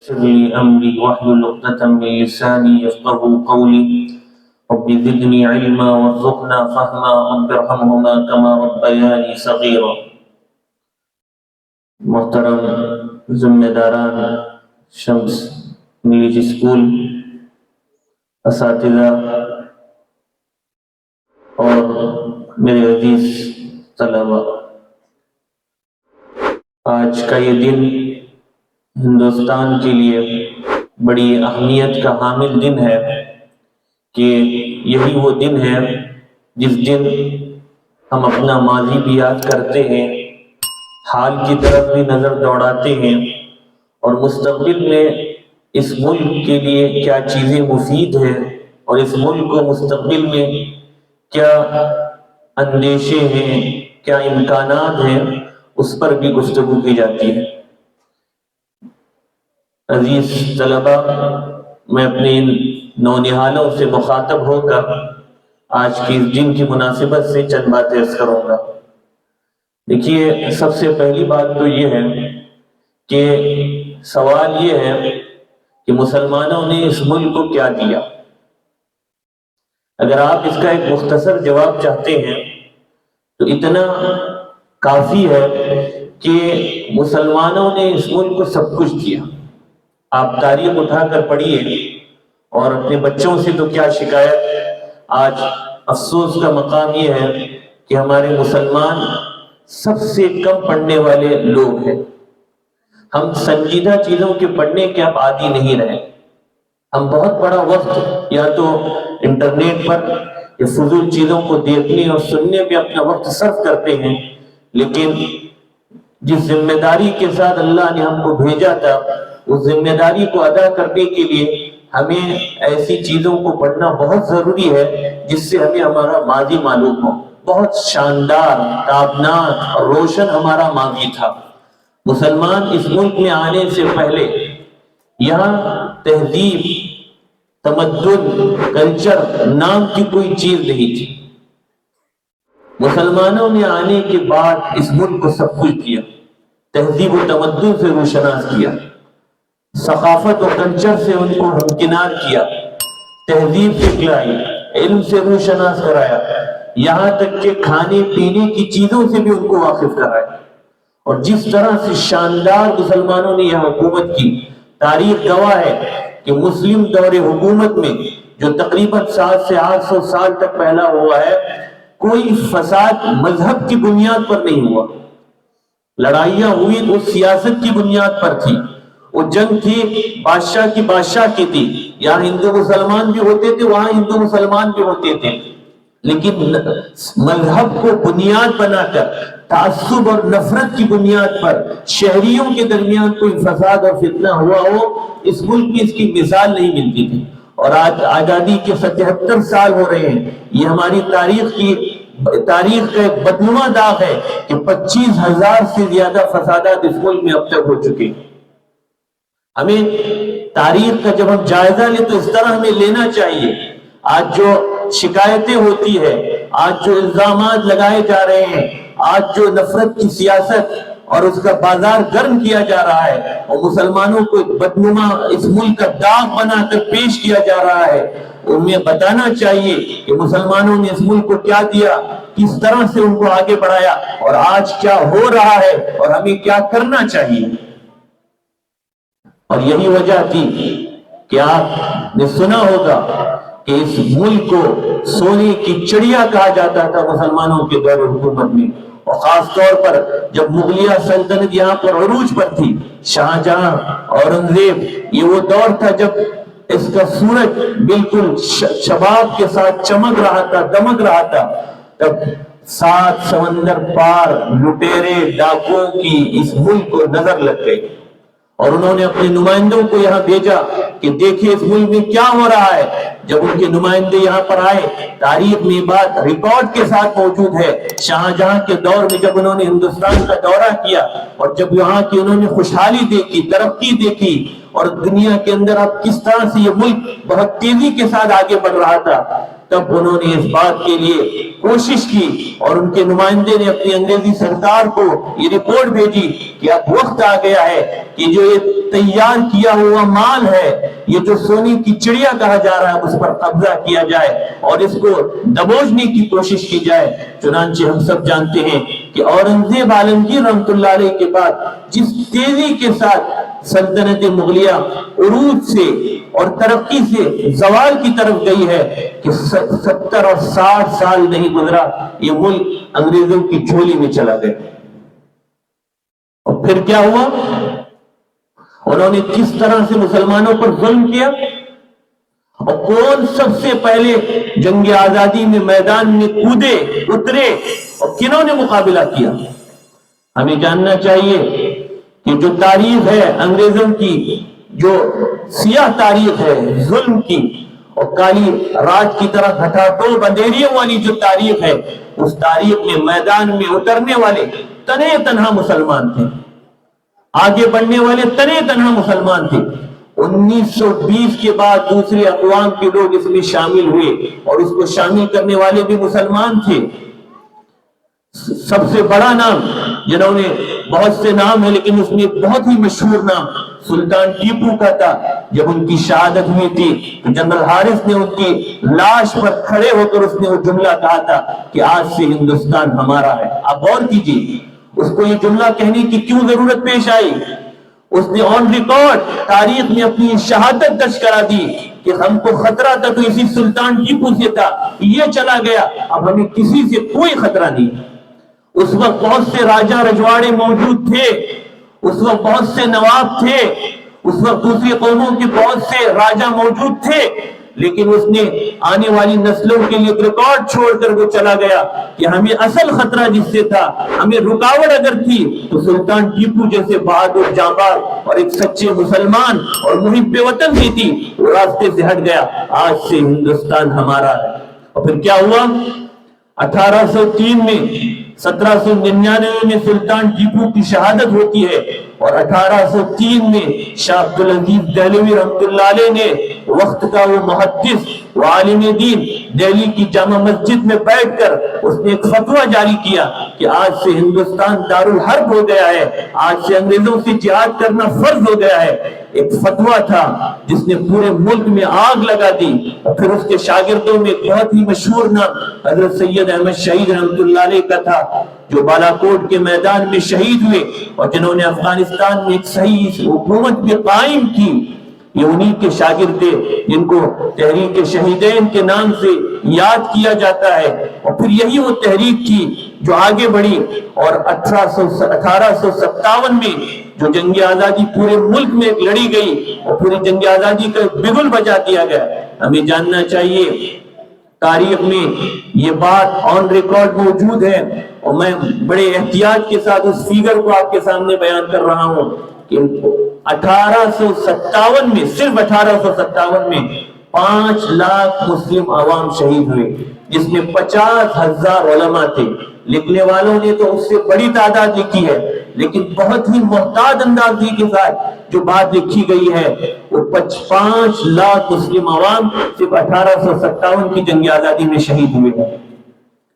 يسر لي أمري واحلل عقدة من لساني يفقهوا قولي رب زدني علما وارزقنا فهما رب ارحمهما كما ربياني صغيرا. محترم ذمہ داران شمس انگلش اسکول، اساتذہ اور میرے عزیز طلبہ، آج کا یہ دن ہندوستان کے لیے بڑی اہمیت کا حامل دن ہے کہ یہی وہ دن ہے جس دن ہم اپنا ماضی بھی یاد کرتے ہیں، حال کی طرف بھی نظر دوڑاتے ہیں اور مستقبل میں اس ملک کے لیے کیا چیزیں مفید ہیں اور اس ملک کو مستقبل میں کیا اندیشے ہیں، کیا امکانات ہیں، اس پر بھی گفتگو کی جاتی ہے. عزیز طلبہ، میں اپنے ان نونہالوں سے مخاطب ہو کر آج کی اس دن کی مناسبت سے چند باتیں عرض کروں گا. دیکھیے، سب سے پہلی بات تو یہ ہے کہ سوال یہ ہے کہ مسلمانوں نے اس ملک کو کیا دیا. اگر آپ اس کا ایک مختصر جواب چاہتے ہیں تو اتنا کافی ہے کہ مسلمانوں نے اس ملک کو سب کچھ دیا. آپ تاریخ اٹھا کر پڑھیے اور اپنے بچوں سے تو کیا شکایت. آج افسوس کا مقام یہ ہے کہ ہمارے مسلمان سب سے کم پڑھنے والے لوگ ہیں. ہم سنجیدہ چیزوں کے پڑھنے کے اب عادی نہیں رہے. ہم بہت بڑا وقت یا تو انٹرنیٹ پر یا فضول چیزوں کو دیکھنے اور سننے میں اپنا وقت صرف کرتے ہیں، لیکن جس ذمہ داری کے ساتھ اللہ نے ہم کو بھیجا تھا اس ذمہ داری کو ادا کرنے کے لیے ہمیں ایسی چیزوں کو پڑھنا بہت ضروری ہے جس سے ہمیں ہمارا ماضی معلوم ہو. بہت شاندار، تابناک اور روشن ہمارا ماضی تھا. مسلمان اس ملک میں آنے سے پہلے یہاں تہذیب، تمدن، کلچر نام کی کوئی چیز نہیں تھی. مسلمانوں نے آنے کے بعد اس ملک کو سب کچھ دیا. تہذیب و تمدن سے روشناس کیا، ثقافت و کلچر سے ان کو ہمکنار کیا، تہذیب سکھلائی، علم سے روشناس کرایا، یہاں تک کہ کھانے پینے کی چیزوں سے بھی ان کو واقف کرایا. اور جس طرح سے شاندار مسلمانوں نے یہاں حکومت کی، تاریخ گواہ ہے کہ مسلم دور حکومت میں جو تقریباً 700 سے 800 سال تک پھیلا ہوا ہے، کوئی فساد مذہب کی بنیاد پر نہیں ہوا. لڑائیاں ہوئی تو سیاست کی بنیاد پر تھی. وہ جنگ تھی بادشاہ کی بادشاہ کی تھی. یہاں ہندو مسلمان بھی ہوتے تھے، وہاں ہندو مسلمان بھی ہوتے تھے، لیکن مذہب کو بنیاد بنا کر، تعصب اور نفرت کی بنیاد پر شہریوں کے درمیان کوئی فساد اور فتنہ ہوا ہو، اس ملک میں اس کی مثال نہیں ملتی تھی. اور آج آزادی کے 77 سال ہو رہے ہیں. یہ ہماری تاریخ کا ایک بدنما داغ ہے کہ 25,000 سے زیادہ فسادات اس ملک میں اب تک ہو چکے. ہمیں تاریخ کا جب ہم جائزہ لیں تو اس طرح ہمیں لینا چاہیے. آج جو شکایتیں ہوتی ہے، آج جو الزامات لگائے جا رہے ہیں، آج جو نفرت کی سیاست اور اس کا بازار گرم کیا جا رہا ہے اور مسلمانوں کو ایک بدنما اس ملک کا داغ بنا کر پیش کیا جا رہا ہے، انہیں بتانا چاہیے کہ مسلمانوں نے اس ملک کو کیا دیا، کس طرح سے ان کو آگے بڑھایا اور آج کیا ہو رہا ہے اور ہمیں کیا کرنا چاہیے. اور یہی وجہ تھی کہ آپ نے سنا ہوگا کہ اس ملک کو سونے کی چڑیا کہا جاتا تھا مسلمانوں کے دور حکومت میں. اور خاص طور پر جب مغلیہ سلطنت یہاں پر عروج پر تھی، شاہجہاں، اورنگزیب، یہ وہ دور تھا جب اس کا سورج بالکل شباب کے ساتھ چمک رہا تھا، دمک رہا تھا. تب 7 سمندر پار لٹیرے ڈاکوؤں کی اس ملک کو نظر لگ گئی اور انہوں نے اپنے نمائندوں کو یہاں بھیجا کہ دیکھیں اس ملک میں کیا ہو رہا ہے. جب ان کے نمائندے یہاں پر آئے، تاریخ میں بات ریکارڈ کے ساتھ موجود ہے، شاہجہاں کے دور میں جب انہوں نے ہندوستان کا دورہ کیا اور جب یہاں کی انہوں نے خوشحالی دیکھی، ترقی دیکھی اور دنیا کے اندر اب کس طرح سے یہ ملک بہت تیزی کے ساتھ آگے بڑھ رہا تھا، تب انہوں نے اس بات کے لیے کوشش کی اور ان کے نمائندے نے اپنی انگریزی سرکار کو یہ رپورٹ بھیجی کہ اب وقت آ گیا ہے کہ جو یہ تیار کیا ہوا مال ہے، یہ جو سونے کی چڑیا کہا جا رہا ہے، اس پر قبضہ کیا جائے اور اس کو دبوچنے کی کوشش کی جائے۔ چنانچہ ہم سب جانتے ہیں کہ اورنگزیب عالمگیر رحمۃ اللہ علیہ کے بعد جس تیزی کے ساتھ سلطنت مغلیہ عروج سے اور ترقی سے زوال کی طرف گئی ہے کہ 70 اور 60 سال نہیں گزرا یہ ملک انگریزوں کی جھولی میں چلا گیا۔ اور پھر کیا ہوا؟ انہوں نے کس طرح سے مسلمانوں پر ظلم کیا، اور کون سب سے پہلے جنگ آزادی میں میدان میں کودے اترے اور کنہوں نے مقابلہ کیا؟ ہمیں جاننا چاہیے کہ جو تاریخ ہے انگریزوں کی، جو سیاہ تاریخ ہے ظلم کی اور کالی رات کی طرح گھٹا ٹوپ اندھیریوں والی جو تاریخ ہے، اس تاریخ میں میدان میں اترنے والے تنے تنہا مسلمان تھے، آگے بڑھنے والے تنے تنہا مسلمان تھے۔ 1920 کے بعد دوسرے اقوام کے لوگ اس میں شامل ہوئے اور اس کو شامل کرنے والے بھی مسلمان تھے۔ سب سے بڑا نام، جنہوں نے بہت سے نام ہیں لیکن اس میں بہت ہی مشہور نام سلطان ٹیپو کا تھا۔ جب ان کی شہادت ہوئی تھی تو جنرل حارث نے ان کی لاش پر کھڑے ہو کر اس نے وہ جملہ کہا تھا کہ آج سے ہندوستان ہمارا ہے۔ آپ غور کیجیے اس کو یہ جملہ کہنے کی کیوں ضرورت پیش آئی؟ اس نے آن ریکارڈ تاریخ میں اپنی شہادت درج کرا دی کہ ہم کو خطرہ تھا تو اسی سلطان ٹیپو سے تھا، یہ چلا گیا، اب ہمیں کسی سے کوئی خطرہ نہیں۔ اس وقت بہت سے راجہ رجواڑے موجود تھے، اس وقت بہت سے نواب تھے، اس وقت دوسری قوموں کے بہت سے راجہ موجود تھے، لیکن اس نے آنے والی نسلوں کے لیے ریکارڈ چھوڑ کر وہ چلا گیا کہ ہمیں اصل خطرہ جس سے تھا، ہمیں رکاوٹ اگر تھی تو سلطان ٹیپو جیسے بہادر جانباز اور ایک سچے مسلمان اور محب وطن بھی تھی، وہ راستے سے ہٹ گیا۔ آج سے ہندوستان ہمارا ہے۔ اور پھر کیا ہوا؟ 1803 میں 1799 میں سلطان ٹیپو کی شہادت ہوتی ہے اور 1803 میں شاہ عبدالعزیز دہلوی رحمۃ اللہ علیہ نے وقت کا وہ محدث و عالم دین دہلی کی جامع مسجد میں بیٹھ کر اس نے ایک فتویٰ جاری کیا کہ آج سے ہندوستان دارالحرب ہو گیا ہے، آج سے انگریزوں سے جہاد کرنا فرض ہو گیا ہے۔ ایک فتویٰ تھا جس نے پورے ملک میں آگ لگا دی۔ اور پھر اس کے شاگردوں میں ایک بہت ہی مشہور نام حضرت سید احمد شہید رحمۃ اللہ علیہ کا تھا، جو بالاکوٹ کے میدان میں شہید ہوئے اور جنہوں نے افغانستان میں ایک صحیح حکومت بھی قائم کی۔ یہ انہی کے شاگرد تھے جن کو تحریک شہیدین کے نام سے یاد کیا جاتا ہے۔ اور پھر یہی وہ تحریک تھی جو آگے بڑھی اور 1857 میں جو جنگ آزادی پورے ملک میں لڑی گئی اور پوری جنگ آزادی کا بگل بجا دیا گیا۔ ہمیں جاننا چاہیے تاریخ میں یہ بات آن ریکارڈ موجود ہے اور میں بڑے احتیاط کے ساتھ اس فیگر کو آپ کے سامنے بیان کر رہا ہوں کہ 1857 میں، صرف 1857 میں 5 لاکھ مسلم عوام شہید ہوئے، جس میں 50,000 علماء تھے۔ لکھنے والوں نے تو اس سے بڑی تعداد لکھی ہے، لیکن بہت ہی محتاط اندازی کے ساتھ جو بات لکھی گئی ہے وہ 5 لاکھ مسلم عوام صرف 1857 کی جنگ آزادی میں شہید ہوئے ہیں۔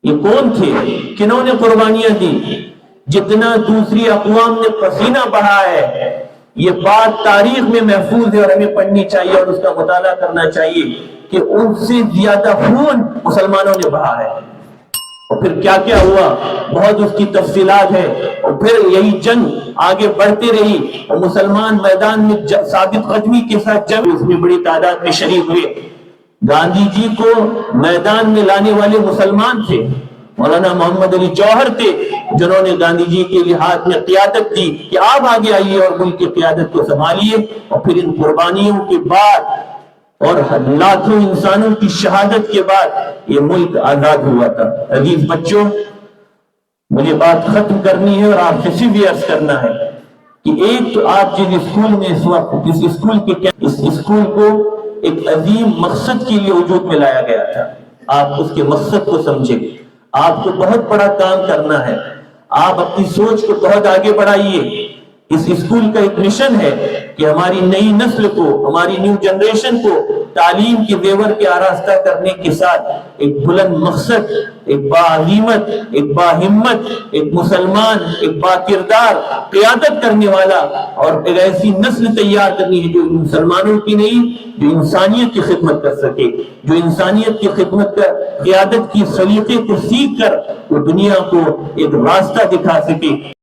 یہ کون تھے؟ کنہوں نے قربانیاں دی؟ جتنا دوسری اقوام نے پسینہ بہا ہے، یہ بات تاریخ میں محفوظ ہے اور ہمیں پڑھنی چاہیے اور اس کا مطالعہ کرنا چاہیے کہ ان سے زیادہ خون مسلمانوں نے بہا ہے۔ اور پھر کیا کیا ہوا بہت اس کی تفصیلات ہے۔ اور پھر یہی جنگ آگے بڑھتی رہی اور مسلمان میدان میں ثابت قدمی کے ساتھ جنگ، اس میں بڑی تعداد میں شریک ہوئے۔ گاندھی جی کو میدان میں لانے والے مسلمان تھے، مولانا محمد علی جوہر تھے جنہوں نے گاندھی جی کے ہاتھ میں قیادت دی کہ آپ آگے آئیے اور ملک کی قیادت کو سنبھالیے۔ اور پھر ان قربانیوں کے بعد اور لاکھوں انسانوں کی شہادت کے بعد یہ ملک آزاد ہوا تھا۔ عزیز بچوں، مجھے بات ختم کرنی ہے اور آپ سے صرف یہ عرض کرنا ہے کہ ایک تو آپ جس اسکول میں اس وقت اس اسکول کو ایک عظیم مقصد کے لیے وجود میں لایا گیا تھا، آپ اس کے مقصد کو سمجھیں۔ آپ کو بہت بڑا کام کرنا ہے، آپ اپنی سوچ کو بہت آگے بڑھائیے۔ اس اسکول کا ایک مشن ہے کہ ہماری نئی نسل کو، ہماری نیو جنریشن کو تعلیم کے زیور کے آراستہ کرنے کے ساتھ ایک بلند مقصد، ایک باعظیمت، ایک باہمت، ایک مسلمان، ایک باکردار قیادت کرنے والا اور ایک ایسی نسل تیار کرنی ہے جو مسلمانوں کی نہیں، جو انسانیت کی خدمت کر سکے، جو انسانیت کی خدمت کر قیادت کی سلیقے کو سیکھ کر وہ دنیا کو ایک راستہ دکھا سکے۔